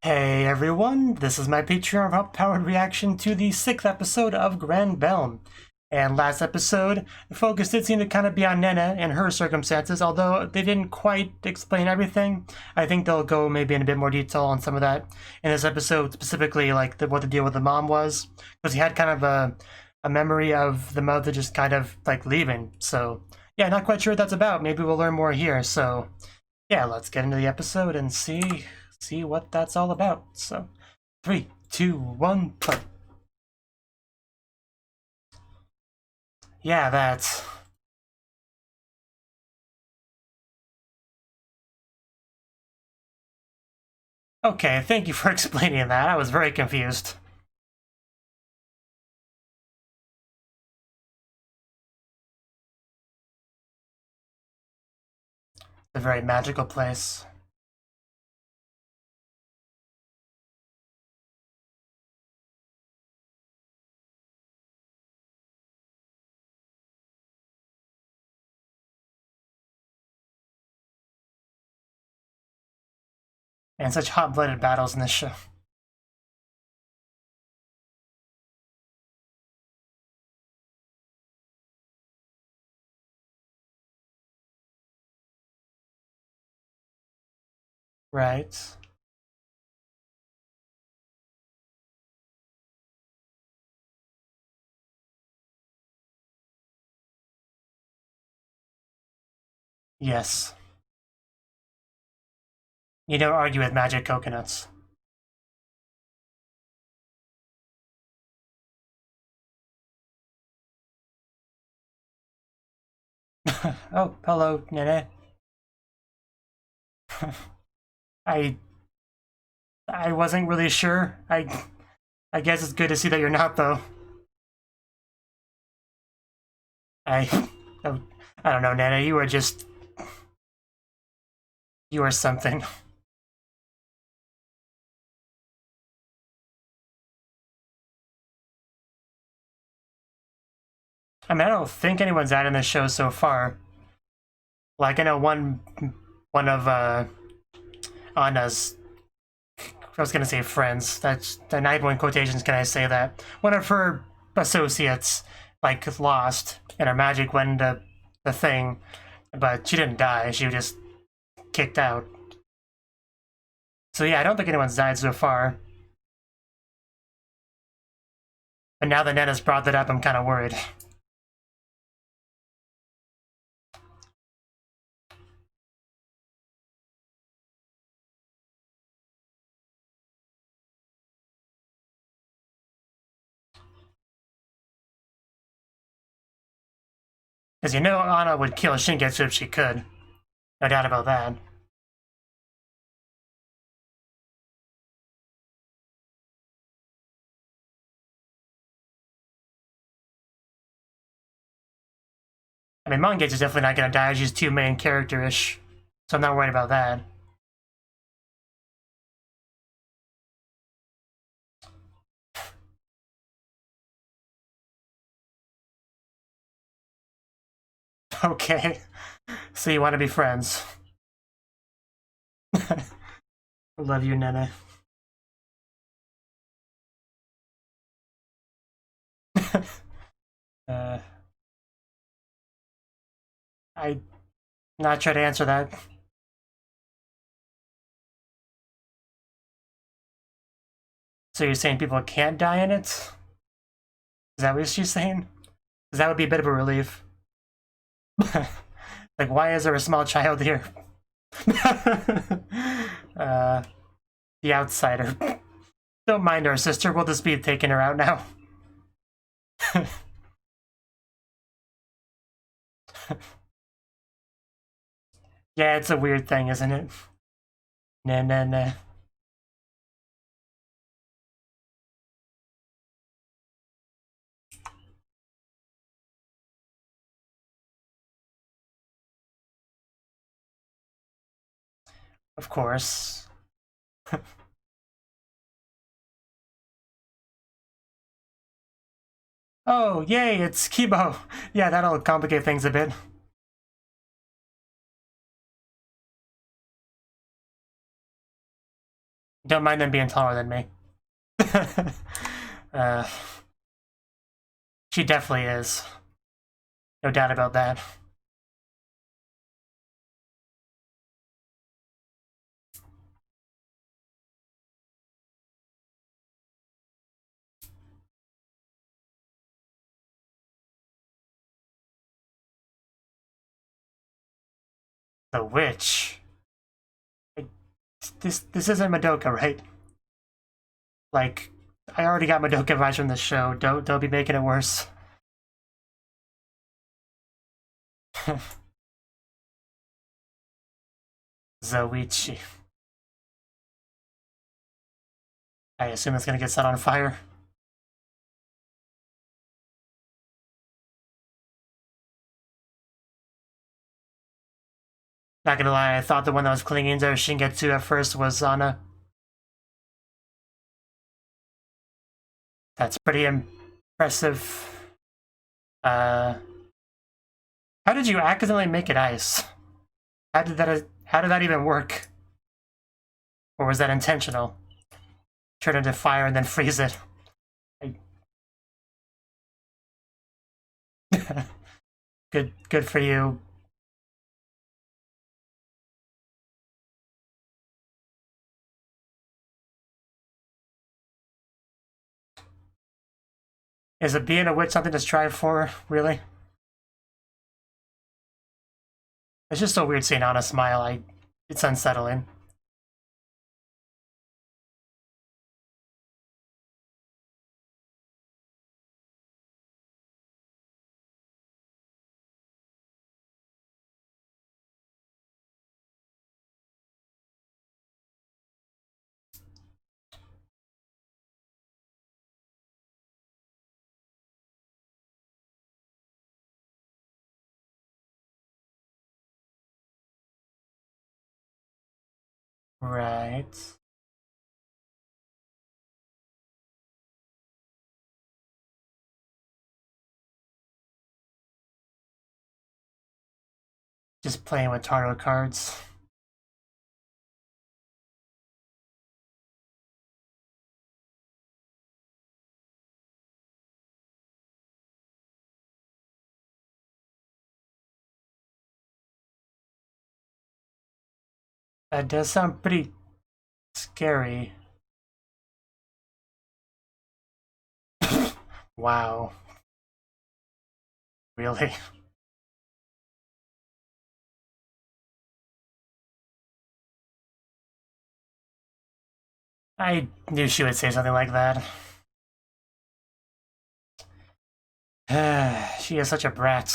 Hey everyone, this is my Patreon-powered reaction to the 6th episode of Granbelm. And last episode, the focus did seem to kind of be on Nene and her circumstances, although they didn't quite explain everything. I think they'll go maybe in a bit more detail on some of that in this episode, specifically like what the deal with the mom was, because he had kind of a memory of the mother just kind of like leaving. So yeah, not quite sure what that's about. Maybe we'll learn more here. So yeah, let's get into the episode and see what that's all about. So 3, 2, 1, play. Yeah, that's... Okay, thank you for explaining that. I was very confused. It's a very magical place. And such hot-blooded battles in this show. Right. Yes. You don't argue with magic coconuts. Oh, hello, Nene. I wasn't really sure. I guess it's good to see that you're not, though. Oh, I don't know, Nene. You were something. I mean, I don't think anyone's died in this show so far. Like, I know one of Anna's, I was gonna say friends. That's the not even in quotations. Can I say that? One of her associates, like, lost, and her magic went into the thing, but she didn't die. She was just kicked out. So yeah, I don't think anyone's died so far. But now that Nena's brought that up, I'm kind of worried. Because you know Anna would kill Shingetsu if she could. No doubt about that. I mean, Mongage is definitely not going to die. She's too main character-ish. So I'm not worried about that. Okay. So you want to be friends. I love you, Nene. I'm not sure to answer that. So you're saying people can't die in it? Is that what she's saying? Because that would be a bit of a relief. Like, why is there a small child here? The outsider. Don't mind our sister, we'll just be taking her out now. Yeah, it's a weird thing, isn't it? Nah. Of course. Oh, yay, it's Kibo. Yeah, that'll complicate things a bit. Don't mind them being taller than me. uh, she definitely is. No doubt about that. The witch. This isn't Madoka, right? Like, I already got Madoka vibes from this show. Don't be making it worse. Zoichi. I assume it's gonna get set on fire. Not gonna lie, I thought the one that was clinging to Shingetsu at first was Zana. That's pretty impressive. How did you accidentally make it ice? How did that even work? Or was that intentional? Turn it into fire and then freeze it. Good for you. Is it being a witch something to strive for, really? It's just so weird seeing Anna smile. It's unsettling. Right. Just playing with tarot cards. That does sound pretty scary. Wow. Really? I knew she would say something like that. She is such a brat.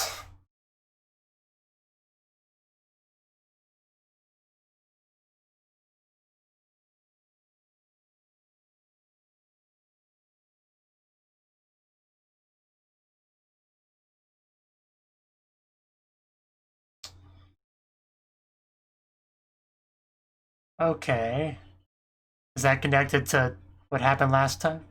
Okay. Is that connected to what happened last time?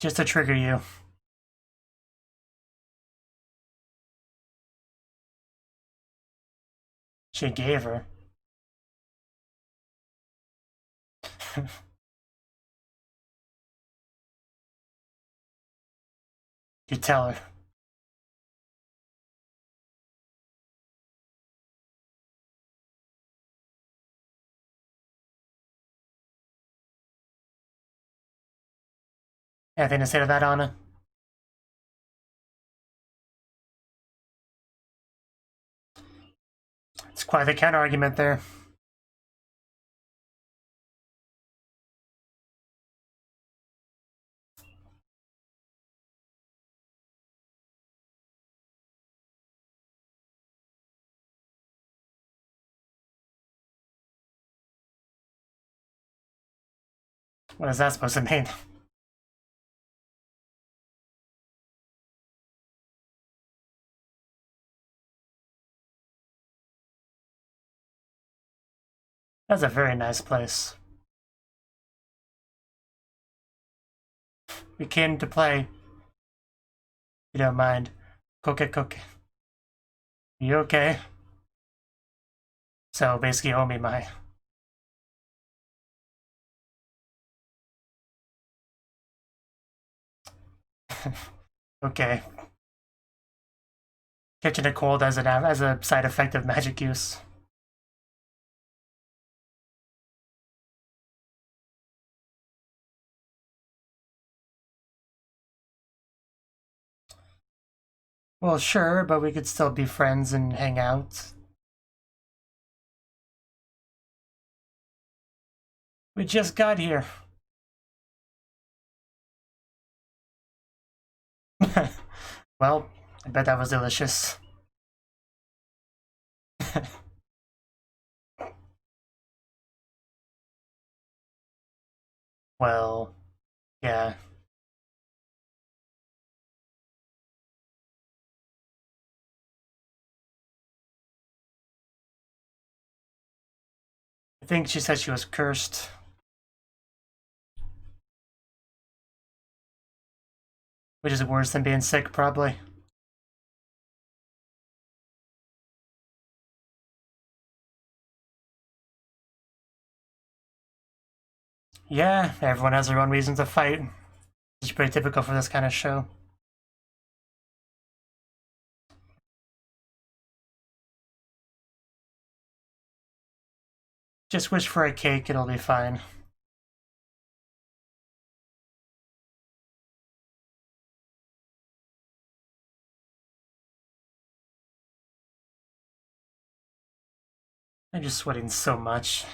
Just to trigger you. She gave her. You tell her. Anything to say to that, Anna? It's quite the counter argument there. What is that supposed to mean? That's a very nice place. We came to play. You don't mind. Koke. You okay? So basically, owe me my. Okay. Catching a cold as a side effect of magic use. Well, sure, but we could still be friends and hang out. We just got here. Well, I bet that was delicious. Well, yeah. I think she said she was cursed. Which is worse than being sick, probably. Yeah, everyone has their own reason to fight. It's pretty typical for this kind of show. Just wish for a cake, it'll be fine. I'm just sweating so much.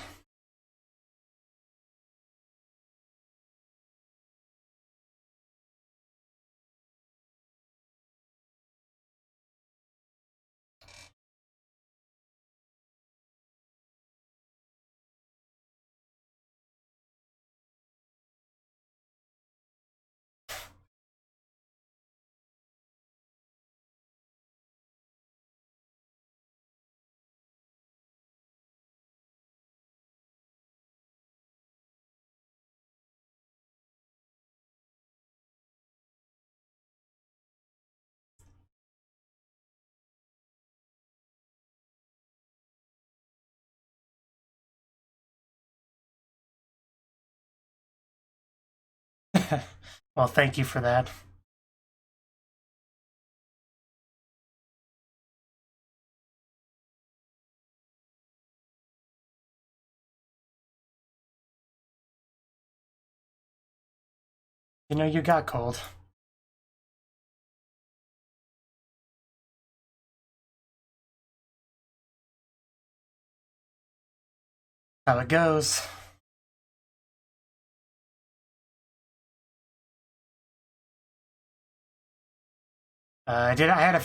Well, thank you for that. You know, you got cold. How it goes. I had a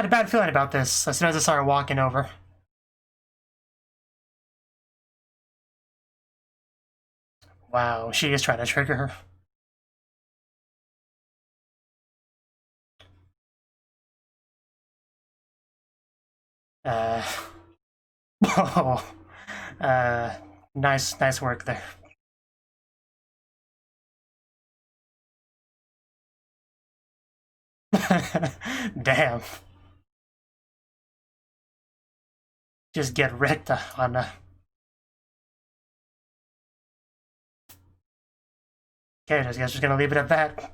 bad feeling about this as soon as I saw her walking over. Wow, she is trying to trigger her. Oh, nice work there. Damn. Just get wrecked on the. Okay, I guess we're gonna leave it at that.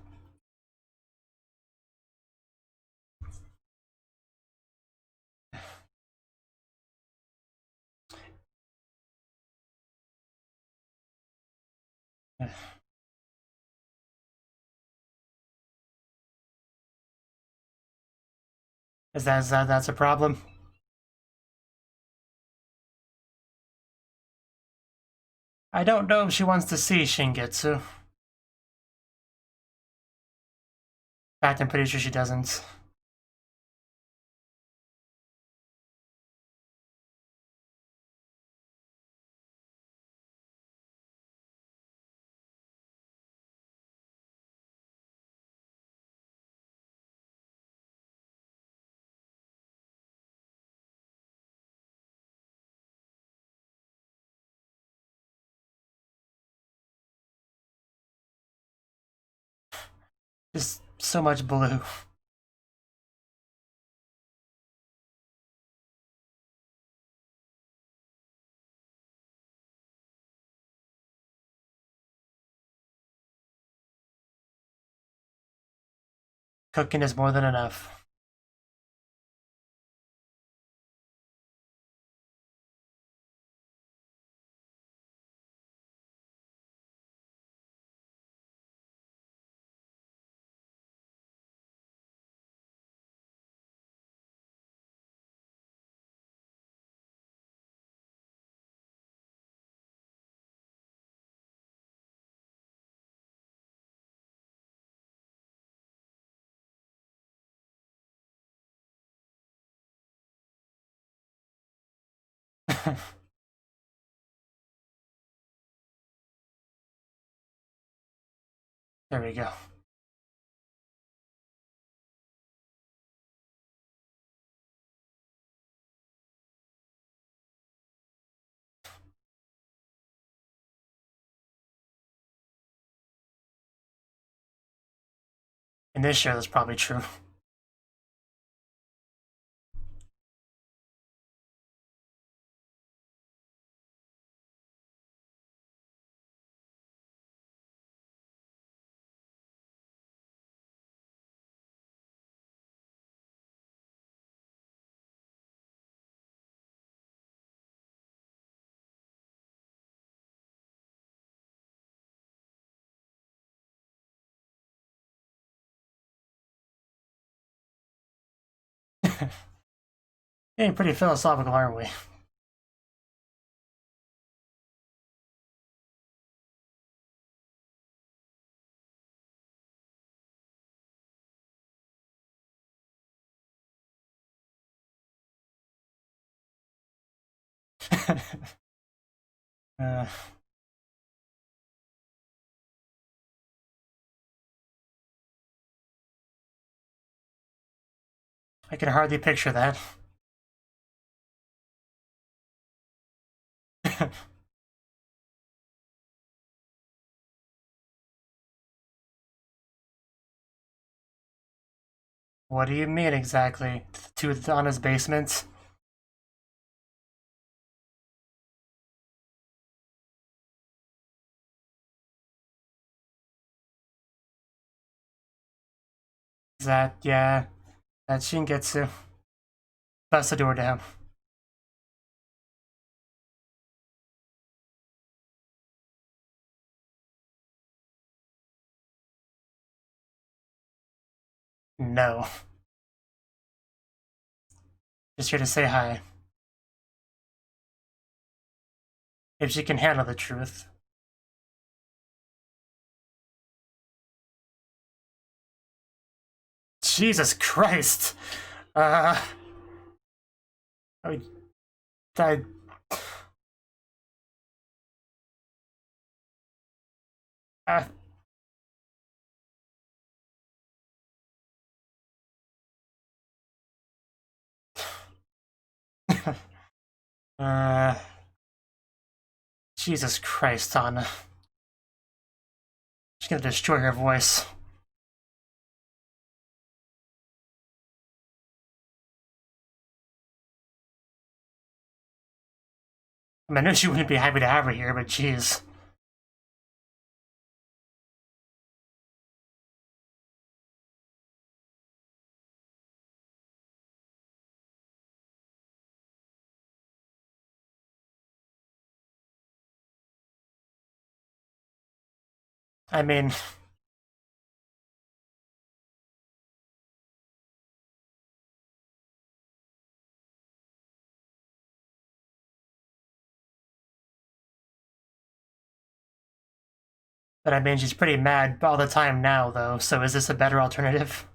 That's a problem? I don't know if she wants to see Shingetsu. In fact, I'm pretty sure she doesn't. Just so much blue. Cooking is more than enough. There we go. In this show, that's probably true. Getting pretty philosophical, aren't we? uh, I can hardly picture that. What do you mean exactly? On his basement? Is that, yeah, that's Shingetsu. Bust the door down. No. Just here to say hi. If she can handle the truth. Jesus Christ! I mean, I... Uh, uh, Jesus Christ, Anna. She's gonna destroy her voice. I mean, I know she wouldn't be happy to have her here, but jeez. I mean... But I mean, she's pretty mad all the time now, though, so is this a better alternative?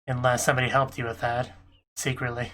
Unless somebody helped you with that, secretly.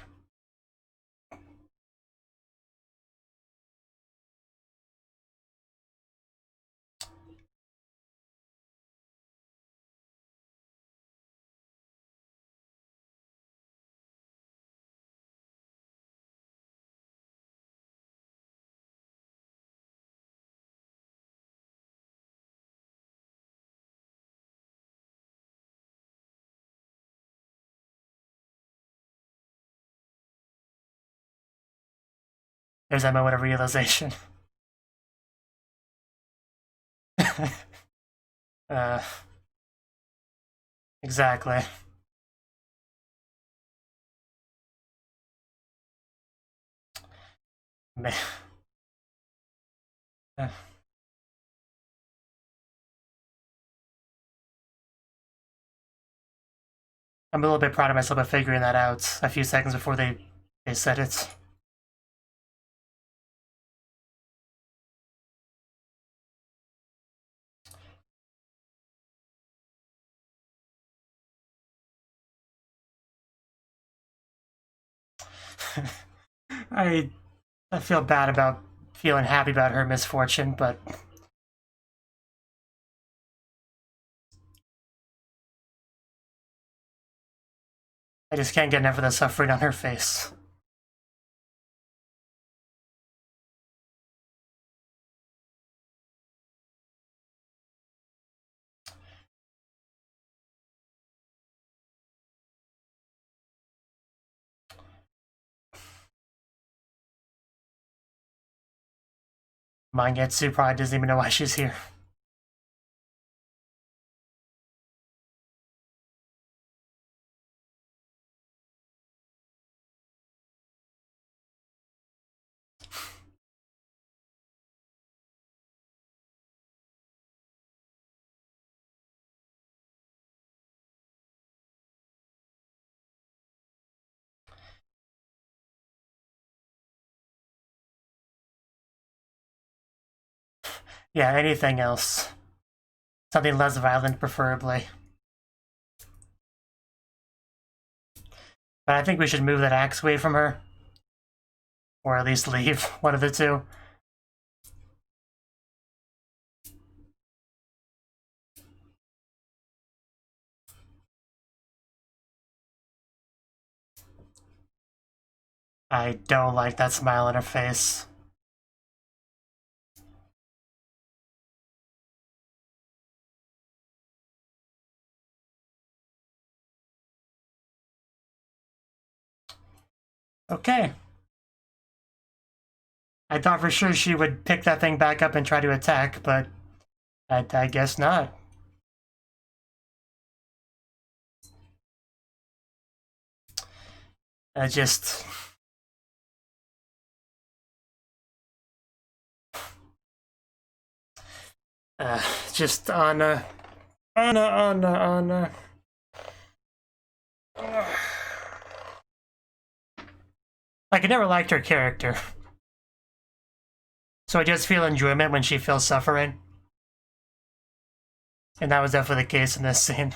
There's that moment of realization. Exactly. Man. I'm a little bit proud of myself for figuring that out a few seconds before they said it. I feel bad about feeling happy about her misfortune, but I just can't get enough of the suffering on her face. Mangetsu probably doesn't even know why she's here. Yeah, anything else. Something less violent, preferably. But I think we should move that axe away from her. Or at least leave, one of the two. I don't like that smile on her face. Okay. I thought for sure she would pick that thing back up and try to attack, but I guess not. I just... just Anna. Anna. Like, I never liked her character. So I just feel enjoyment when she feels suffering. And that was definitely the case in this scene.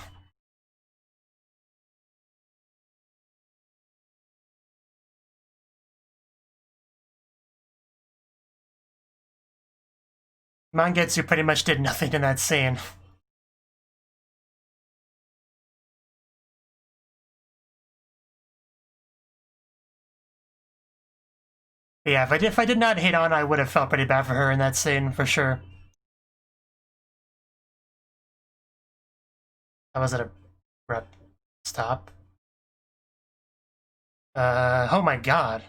Mangetsu pretty much did nothing in that scene. Yeah, if I did not hate on, I would have felt pretty bad for her in that scene, for sure. How was it a rep stop? Oh my god.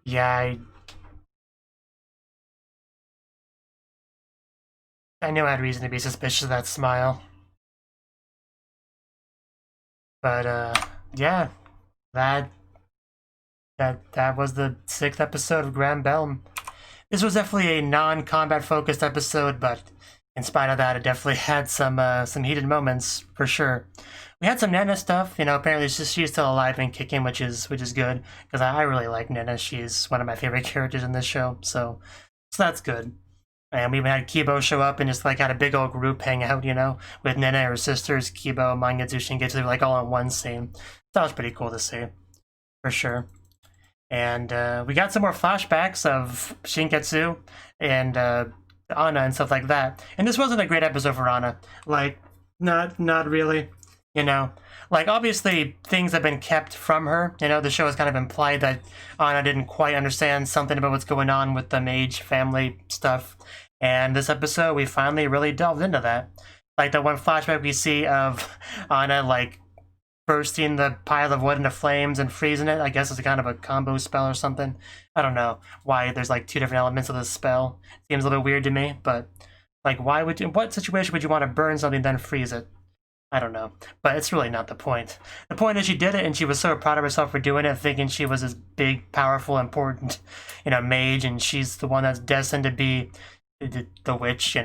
Yeah, I knew I had reason to be suspicious of that smile. But, yeah, that was the 6th episode of Granbelm. This was definitely a non-combat focused episode, but in spite of that, it definitely had some heated moments, for sure. We had some Nana stuff, you know, apparently she's still alive and kicking, which is good, because I really like Nana. She's one of my favorite characters in this show, so that's good. And we even had Kibo show up and just like had a big old group hang out, you know, with Nana, her sisters, Kibo, Mangetsu, Shingetsu, like all in one scene. That was pretty cool to see, for sure. And we got some more flashbacks of Shingetsu and Anna and stuff like that. And this wasn't a great episode for Anna. Like, not really, you know. Like, obviously, things have been kept from her. You know, the show has kind of implied that Anna didn't quite understand something about what's going on with the mage family stuff. And this episode, we finally really delved into that. Like the one flashback we see of Anna, like, bursting the pile of wood into flames and freezing it. I guess it's a kind of a combo spell or something. I don't know why there's like 2 different elements of this spell. Seems a little bit weird to me, but like, why would you, in what situation would you want to burn something then freeze it? I don't know, but it's really not the point. The point is she did it, and she was so proud of herself for doing it, thinking she was this big, powerful, important, mage, and she's the one that's destined to be the witch,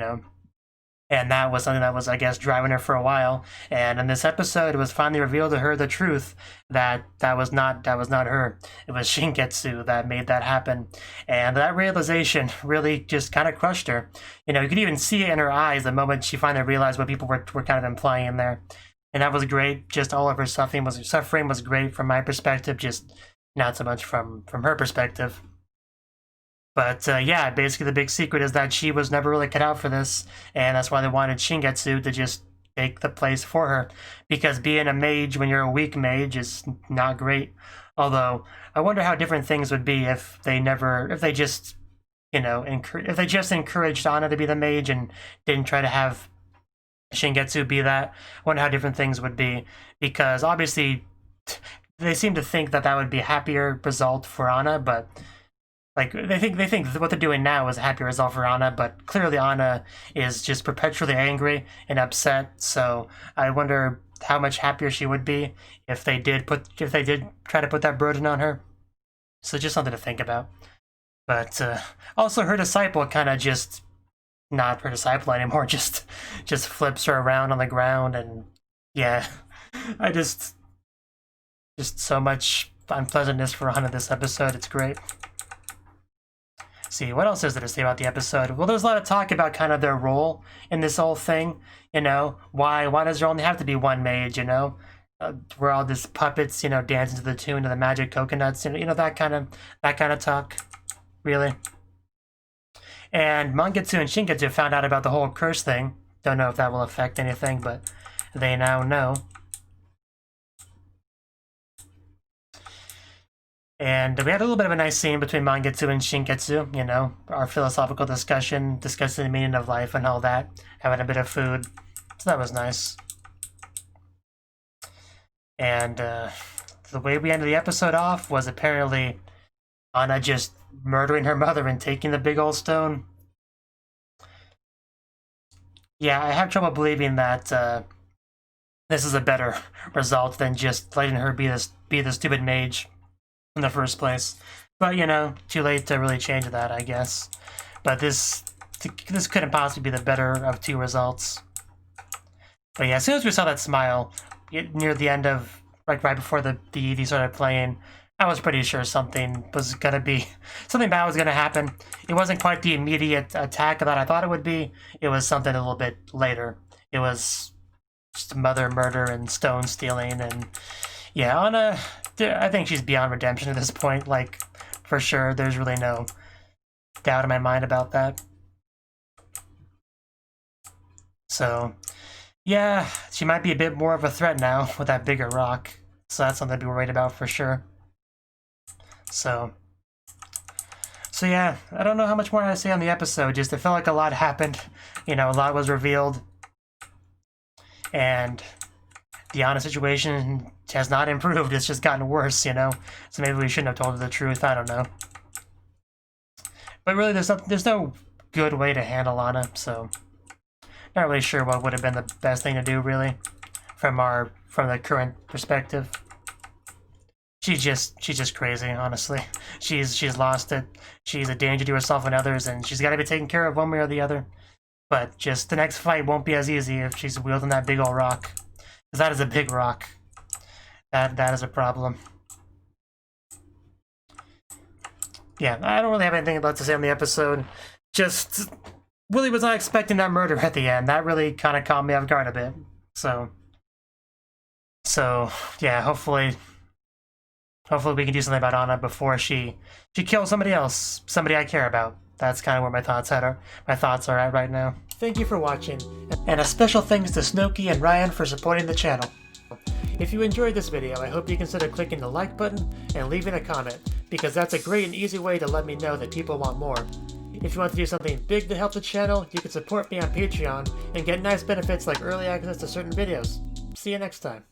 And that was something that was, I guess, driving her for a while. And in this episode, it was finally revealed to her the truth that that was not her. It was Shingetsu that made that happen. And that realization really just kind of crushed her. You could even see it in her eyes the moment she finally realized what people were kind of implying there. And that was great. Just all of her suffering was great from my perspective, just not so much from her perspective. But yeah, basically the big secret is that she was never really cut out for this, and that's why they wanted Shingetsu to just take the place for her. Because being a mage when you're a weak mage is not great. Although, I wonder how different things would be if they just encouraged Anna to be the mage and didn't try to have Shingetsu be that. I wonder how different things would be. Because obviously, they seem to think that would be a happier result for Anna, but like, they think what they're doing now is a happy result for Anna, but clearly Anna is just perpetually angry and upset, so I wonder how much happier she would be if they did try to put that burden on her. So just something to think about. But also her disciple kind of just, not her disciple anymore, just flips her around on the ground, and yeah, I just so much unpleasantness for Anna this episode, it's great. See, what else is there to say about the episode? Well, there's a lot of talk about kind of their role in this whole thing. Why does there only have to be one mage? We're all just puppets, dancing to the tune of the magic coconuts. That kind of talk, really. And Mangetsu and Shingetsu found out about the whole curse thing. Don't know if that will affect anything, but they now know. And we had a little bit of a nice scene between Mangetsu and Shingetsu, our philosophical discussion, discussing the meaning of life and all that, having a bit of food, so that was nice. And the way we ended the episode off was apparently Anna just murdering her mother and taking the big old stone. Yeah, I have trouble believing that this is a better result than just letting her be the stupid mage in the first place. But, too late to really change that, I guess. But this couldn't possibly be the better of 2 results. But yeah, as soon as we saw that smile near the end of, right before the EV started playing, I was pretty sure something bad was gonna happen. It wasn't quite the immediate attack that I thought it would be. It was something a little bit later. It was just mother murder and stone stealing, and yeah, Anna, I think she's beyond redemption at this point, like, for sure. There's really no doubt in my mind about that. So, yeah, she might be a bit more of a threat now with that bigger rock. So that's something to be worried about for sure. So yeah, I don't know how much more to say on the episode. Just it felt like a lot happened. A lot was revealed. And the Anna situation has not improved. It's just gotten worse, So maybe we shouldn't have told her the truth. I don't know. But really, there's no good way to handle Anna, so not really sure what would have been the best thing to do, really, from the current perspective. She's just crazy, honestly. She's lost it. She's a danger to herself and others, and she's got to be taken care of one way or the other. But just the next fight won't be as easy if she's wielding that big old rock. Because that is a big rock. That is a problem. Yeah, I don't really have anything to say on the episode. Just really was not expecting that murder at the end. That really kind of caught me off guard a bit. So yeah, hopefully we can do something about Anna before she kills somebody else, somebody I care about. That's kind of where my thoughts are at right now. Thank you for watching, and a special thanks to Cnouki and Ryan for supporting the channel. If you enjoyed this video, I hope you consider clicking the like button and leaving a comment, because that's a great and easy way to let me know that people want more. If you want to do something big to help the channel, you can support me on Patreon and get nice benefits like early access to certain videos. See you next time.